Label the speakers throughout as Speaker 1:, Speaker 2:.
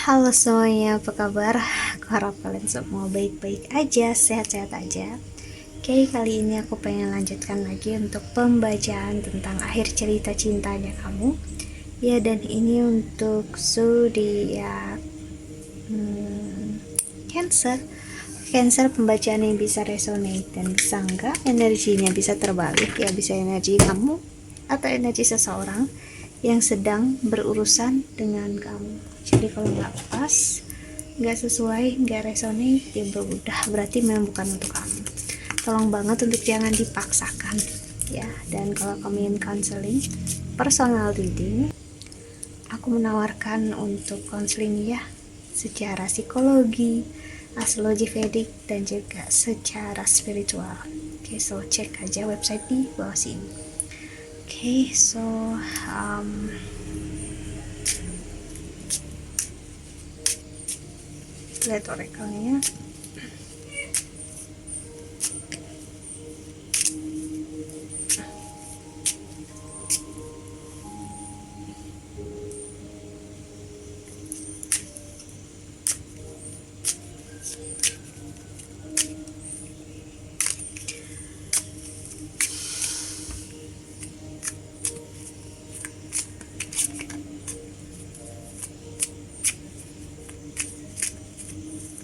Speaker 1: Halo semuanya, apa kabar? Aku harap kalian semua baik-baik aja, sehat-sehat aja. Oke, kali ini aku pengen lanjutkan lagi untuk pembacaan tentang akhir cerita cintanya kamu. Ya, dan ini untuk zodiak Cancer. Cancer, pembacaan yang bisa resonate dan bisa enggak, energinya bisa terbalik ya, bisa energi kamu atau energi seseorang yang sedang berurusan dengan kamu. Jadi kalau nggak pas, nggak sesuai, nggak resonate, ya udah berarti memang bukan untuk kamu. Tolong banget untuk jangan dipaksakan ya. Dan kalau kamu ingin counseling, personal reading, aku menawarkan untuk counseling ya, secara psikologi, astrologi Vedic, dan juga secara spiritual. Oke, so cek aja website di bawah sini. Oke, so lihat oracle-nya.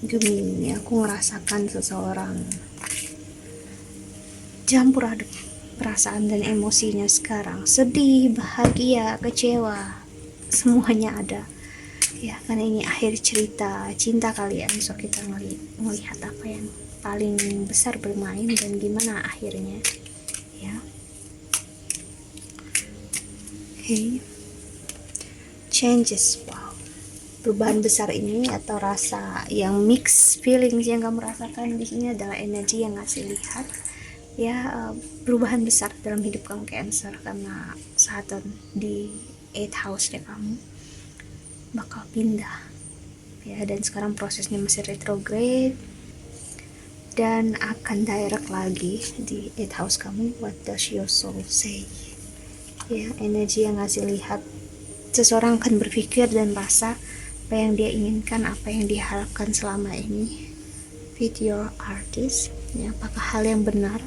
Speaker 1: Gemini, aku ngerasakan seseorang campur aduk perasaan dan emosinya sekarang, sedih, bahagia, kecewa, semuanya ada ya, karena ini akhir cerita cinta kalian. So kita melihat apa yang paling besar bermain dan gimana akhirnya ya. Okay. Changes, wow, perubahan besar ini atau rasa yang mix feelings yang kamu rasakan di sini adalah energi yang ngasih lihat ya, perubahan besar dalam hidup kamu Cancer, karena Saturn di 8th house ya, kamu bakal pindah ya, dan sekarang prosesnya masih retrograde dan akan direct lagi di 8th house kamu. What does your soul say ya, energi yang ngasih lihat seseorang akan berpikir dan rasa apa yang dia inginkan, apa yang diharapkan selama ini with your artist ya, apakah hal yang benar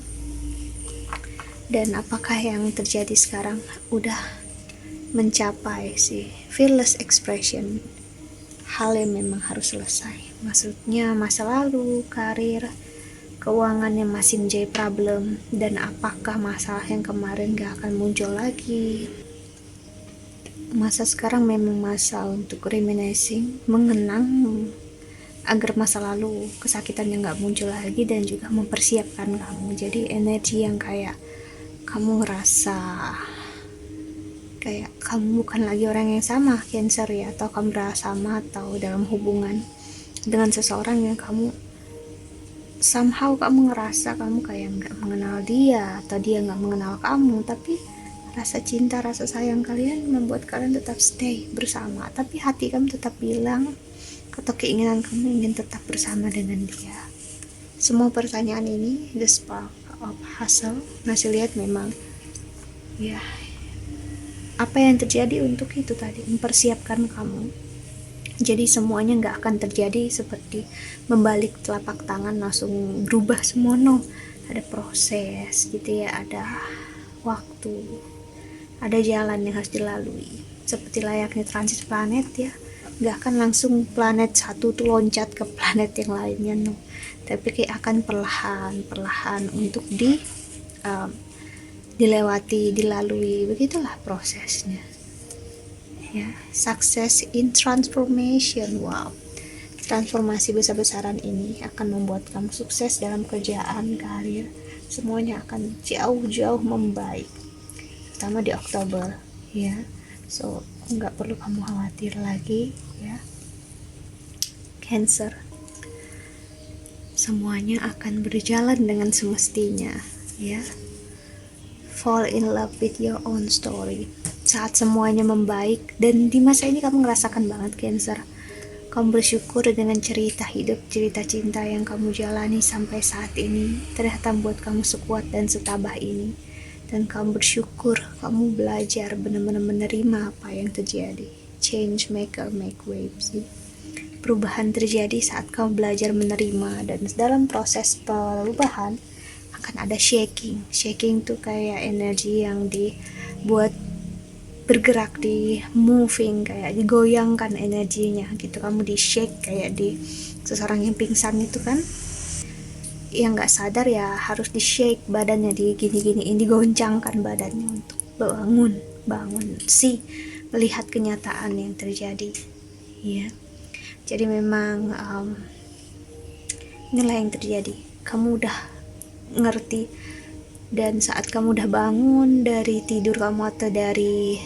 Speaker 1: dan apakah yang terjadi sekarang udah mencapai si fearless expression, hal yang memang harus selesai. Maksudnya masa lalu, karir, keuangan yang masih menjadi problem, dan apakah masalah yang kemarin gak akan muncul lagi. Masa sekarang memang masa untuk reminiscing, mengenang agar masa lalu kesakitannya gak muncul lagi, dan juga mempersiapkan kamu. Jadi energi yang kayak kamu ngerasa kayak kamu bukan lagi orang yang sama Cancer ya, atau kamu merasa sama atau dalam hubungan dengan seseorang yang kamu somehow kamu ngerasa kamu kayak nggak mengenal dia atau dia nggak mengenal kamu, tapi rasa cinta, rasa sayang kalian membuat kalian tetap stay bersama, tapi hati kamu tetap bilang atau keinginan kamu ingin tetap bersama dengan dia. Semua pertanyaan ini, the spark of hustle, ngasih lihat memang ya apa yang terjadi untuk itu tadi, mempersiapkan kamu. Jadi semuanya nggak akan terjadi seperti membalik telapak tangan langsung berubah semua, no. Ada proses gitu ya, ada waktu, ada jalan yang harus dilalui, seperti layaknya transit planet ya. Nggak akan langsung planet satu tuh loncat ke planet yang lainnya, no. Tapi kayak akan perlahan untuk dilewati, dilalui, begitulah prosesnya ya. Success in transformation, wow, transformasi besar-besaran ini akan membuat kamu sukses dalam kerjaan, karir, semuanya akan jauh-jauh membaik, terutama di Oktober ya. So nggak perlu kamu khawatir lagi ya Cancer, semuanya akan berjalan dengan semestinya ya. Fall in love with your own story saat semuanya membaik, dan di masa ini kamu ngerasakan banget Cancer, kamu bersyukur dengan cerita hidup, cerita cinta yang kamu jalani sampai saat ini ternyata membuat kamu sekuat dan setabah ini, dan kamu bersyukur kamu belajar benar-benar menerima apa yang terjadi. Change maker make waves. perubahan terjadi saat kamu belajar menerima, dan dalam proses perubahan akan ada shaking. Shaking tuh kayak energi yang dibuat bergerak, di moving, kayak digoyangkan energinya gitu. Kamu di shake kayak di seseorang yang pingsan itu kan, yang nggak sadar ya harus di shake badannya, di gini-giniin, digoncangkan badannya untuk bangun sih, melihat kenyataan yang terjadi ya. Jadi memang inilah yang terjadi. Kamu udah ngerti, dan saat kamu udah bangun dari tidur kamu atau dari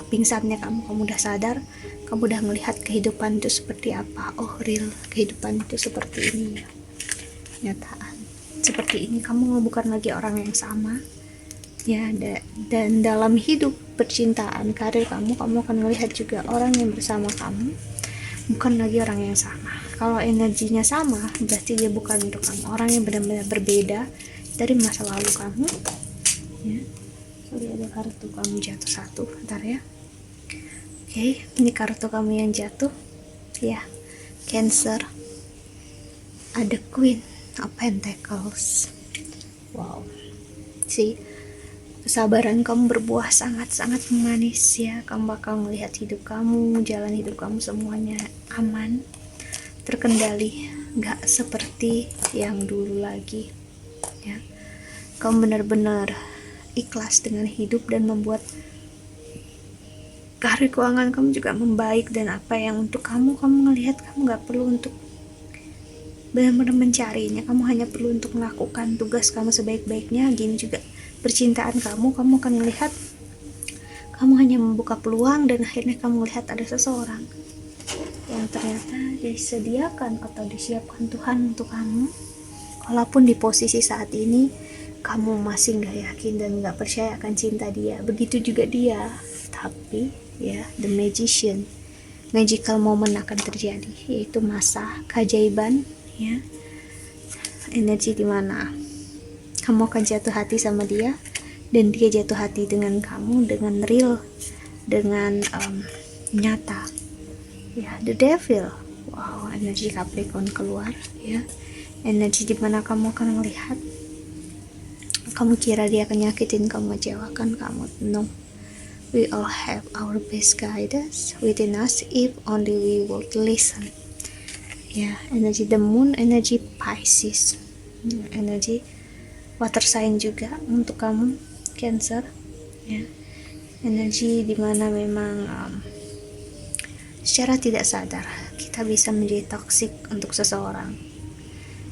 Speaker 1: pingsannya kamu udah sadar, kamu udah melihat kehidupan itu seperti apa. Oh, real kehidupan itu seperti ini ya, kenyataan seperti ini. Kamu bukan lagi orang yang sama ya, dan dalam hidup, percintaan, karir kamu akan melihat juga orang yang bersama kamu bukan lagi orang yang sama. Kalau energinya sama, berarti dia bukan untuk kamu, orang yang benar-benar berbeda dari masa lalu kamu ya. Sorry, ada kartu kamu jatuh satu, bentar ya. Oke, ini kartu kamu yang jatuh ya, Cancer. Ada Queen of Pentacles. Wow, sih, kesabaran kamu berbuah sangat-sangat manis ya. Kamu bakal melihat hidup kamu, jalan hidup kamu semuanya aman, terkendali, gak seperti yang dulu lagi ya. Kamu benar-benar ikhlas dengan hidup dan membuat karir keuangan kamu juga membaik, dan apa yang untuk kamu ngelihat kamu gak perlu untuk benar-benar mencarinya, kamu hanya perlu untuk melakukan tugas kamu sebaik-baiknya. Gini juga percintaan kamu akan melihat kamu hanya membuka peluang, dan akhirnya kamu melihat ada seseorang yang ternyata disediakan atau disiapkan Tuhan untuk kamu. Walaupun di posisi saat ini kamu masih gak yakin dan gak percaya akan cinta dia, begitu juga dia. Tapi ya, the magician, magical moment akan terjadi, yaitu masa keajaiban ya. Energi dimana kamu akan jatuh hati sama dia, dan dia jatuh hati dengan kamu, dengan real, dengan nyata ya. The Devil, wow, energi Capricorn keluar ya. Energi dimana kamu akan melihat, kamu kira dia akan nyakitin kamu, mengecewakan kamu. No, we all have our best guidance within us if only we would listen ya. Energi The Moon, energi Pisces, energi water sign juga untuk kamu Cancer ya. Energi dimana memang secara tidak sadar kita bisa menjadi toksik untuk seseorang,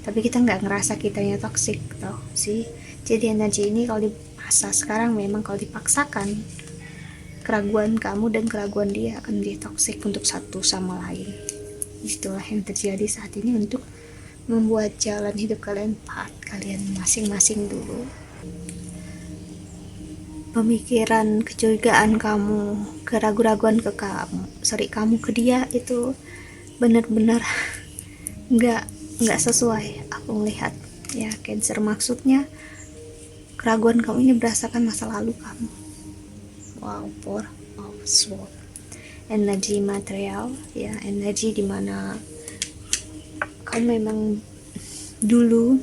Speaker 1: tapi kita nggak ngerasa kitanya toksik tau sih. Jadi energi ini kalau di masa sekarang memang kalau dipaksakan, keraguan kamu dan keraguan dia akan menjadi toksik untuk satu sama lain. Itulah yang terjadi saat ini untuk membuat jalan hidup kalian masing-masing dulu. Pemikiran, kecurigaan kamu, keraguan-raguan kamu ke dia itu benar-benar nggak sesuai. Aku melihat ya Cancer, maksudnya keraguan kamu ini berdasarkan masa lalu kamu. Wow, Four of Swords, energi material ya, energi dimana kamu memang dulu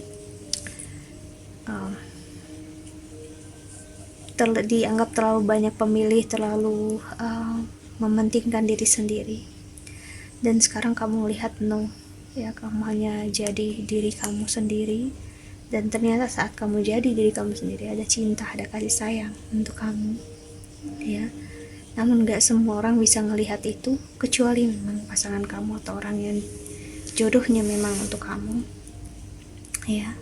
Speaker 1: dianggap terlalu banyak pemilih, terlalu mementingkan diri sendiri, dan sekarang kamu lihat no ya, kamu hanya jadi diri kamu sendiri, dan ternyata saat kamu jadi diri kamu sendiri ada cinta, ada kasih sayang untuk kamu ya. Namun gak semua orang bisa ngelihat itu, kecuali memang pasangan kamu atau orang yang jodohnya memang untuk kamu ya.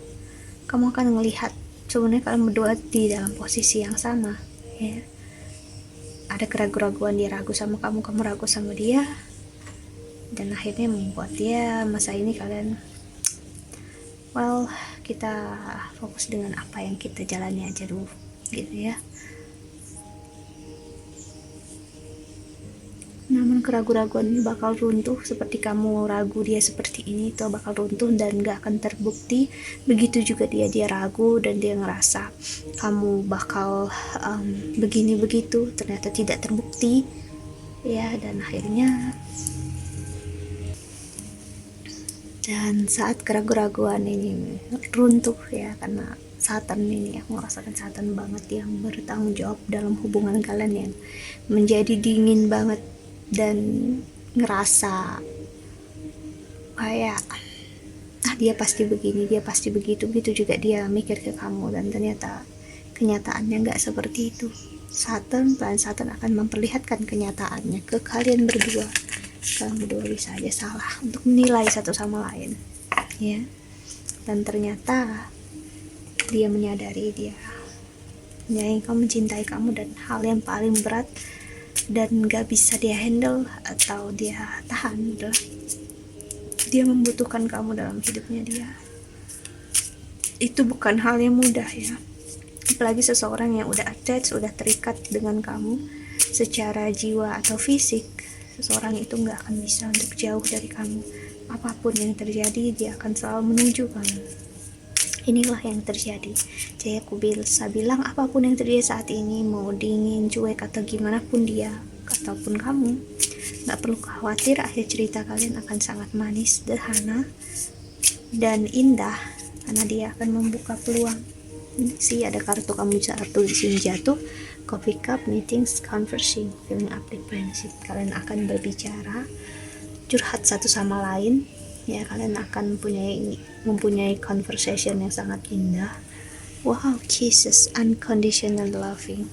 Speaker 1: Kamu akan melihat sebenarnya kalian berdua di dalam posisi yang sama ya. Ada keraguan-raguan, dia ragu sama kamu, kamu ragu sama dia, dan akhirnya membuat dia masa ini kalian, well, kita fokus dengan apa yang kita jalani aja dulu gitu ya. Namun keraguan-raguan ini bakal runtuh, seperti kamu ragu dia seperti ini, itu bakal runtuh dan gak akan terbukti. Begitu juga dia ragu dan dia ngerasa kamu bakal begini begitu, ternyata tidak terbukti ya. Dan akhirnya Dan saat keraguan-keraguan ini runtuh ya, karena Satan ini, aku merasakan Satan banget yang bertanggung jawab dalam hubungan kalian yang menjadi dingin banget dan ngerasa kayak dia pasti begini, dia pasti begitu, begitu juga dia mikir ke kamu, dan ternyata kenyataannya nggak seperti itu. Satan akan memperlihatkan kenyataannya ke kalian berdua. Kalian berdua bisa aja salah untuk menilai satu sama lain, ya. Dan ternyata dia menyadari, dia menyayangi kamu, mencintai kamu, dan hal yang paling berat dan gak bisa dia handle atau dia tahan adalah dia membutuhkan kamu dalam hidupnya dia. Itu bukan hal yang mudah ya, apalagi seseorang yang udah attach, udah terikat dengan kamu secara jiwa atau fisik. Seseorang itu gak akan bisa untuk jauh dari kamu. Apapun yang terjadi, dia akan selalu menuju kamu. Inilah yang terjadi. Jadi aku bisa bilang apapun yang terjadi saat ini, mau dingin, cuek, atau gimana pun dia ataupun kamu, gak perlu khawatir. Akhir cerita kalian akan sangat manis, sederhana, dan indah, karena dia akan membuka peluang. Ini sih ada kartu kamu jatuh di sini, jatuh coffee cup, meetings, conversing, filling up the friendship. Kalian akan berbicara, curhat satu sama lain ya, kalian akan mempunyai conversation yang sangat indah. Wow, kisses, unconditional loving.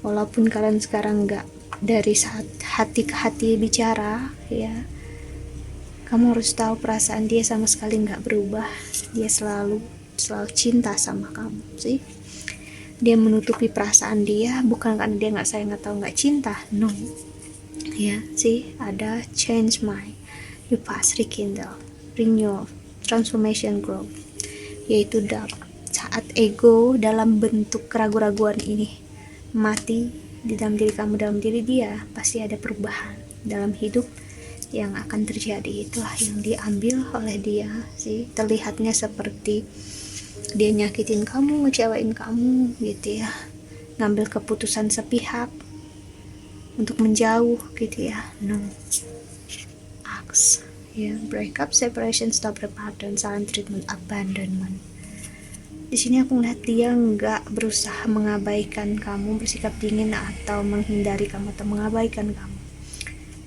Speaker 1: Walaupun kalian sekarang nggak dari hati ke hati bicara ya, kamu harus tahu perasaan dia sama sekali nggak berubah. Dia selalu cinta sama kamu sih. Dia menutupi perasaan dia bukan karena dia nggak sayang atau nggak cinta, no ya sih. Ada change mind, you pass, rekindle, renew, transformation, growth, yaitu saat ego dalam bentuk keraguan-raguan ini mati di dalam diri kamu, dalam diri dia, pasti ada perubahan dalam hidup yang akan terjadi. Itulah yang diambil oleh dia sih. Terlihatnya seperti dia nyakitin kamu, ngecewain kamu gitu ya, ngambil keputusan sepihak untuk menjauh gitu ya, no. Acts ya, break up, separation, stop the pattern, silent treatment, abandonment. Di sini aku ngeliat dia nggak berusaha mengabaikan kamu, bersikap dingin atau menghindari kamu atau mengabaikan kamu.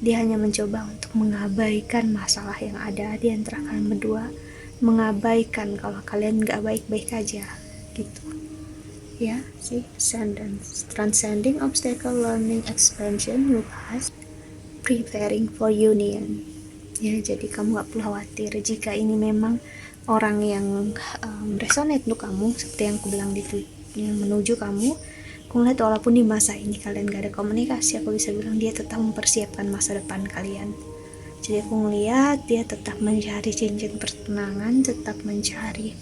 Speaker 1: Dia hanya mencoba untuk mengabaikan masalah yang ada di antara kalian berdua, mengabaikan kalau kalian nggak baik-baik aja gitu ya sih. Transcending obstacle, learning, expansion, you pass, preparing for union ya. Jadi kamu gak perlu khawatir jika ini memang orang yang resonate untuk kamu, seperti yang aku bilang di tweet yang menuju kamu. Aku ngeliat walaupun di masa ini kalian gak ada komunikasi, aku bisa bilang dia tetap mempersiapkan masa depan kalian. Jadi aku ngeliat dia tetap mencari cincin pertunangan, tetap mencari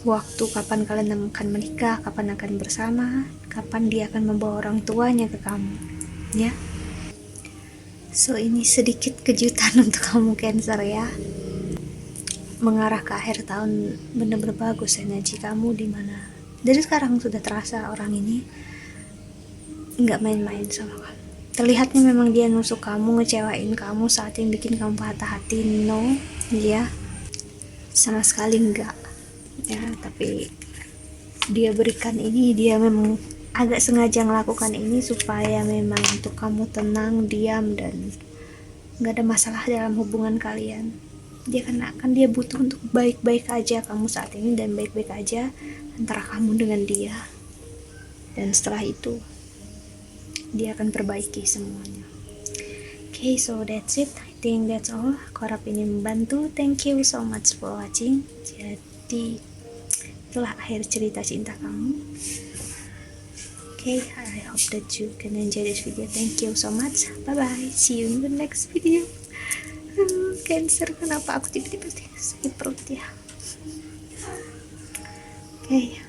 Speaker 1: waktu kapan kalian akan menikah, kapan akan bersama, kapan dia akan membawa orang tuanya ke kamu ya. So ini sedikit kejutan untuk kamu Cancer ya, mengarah ke akhir tahun. Bener-bener bagus energi kamu, dimana dari sekarang sudah terasa orang ini nggak main-main sama kamu. Terlihatnya memang dia nusuk kamu, ngecewain kamu, saat yang bikin kamu patah hati, no ya, sama sekali enggak ya. Tapi dia berikan ini, dia memang agak sengaja melakukan ini supaya memang untuk kamu tenang, diam, dan nggak ada masalah dalam hubungan kalian. Dia dia butuh untuk baik-baik aja kamu saat ini, dan baik-baik aja antara kamu dengan dia. Dan setelah itu dia akan perbaiki semuanya. Okay, so that's it. I think that's all. Aku harap ini membantu. Thank you so much for watching. Jadi itulah akhir cerita cinta kamu. Okay, I hope that you can enjoy this video. Thank you so much. Bye bye. See you in the next video. Cancer, kenapa aku tiba-tiba sakit perut ya? Okay.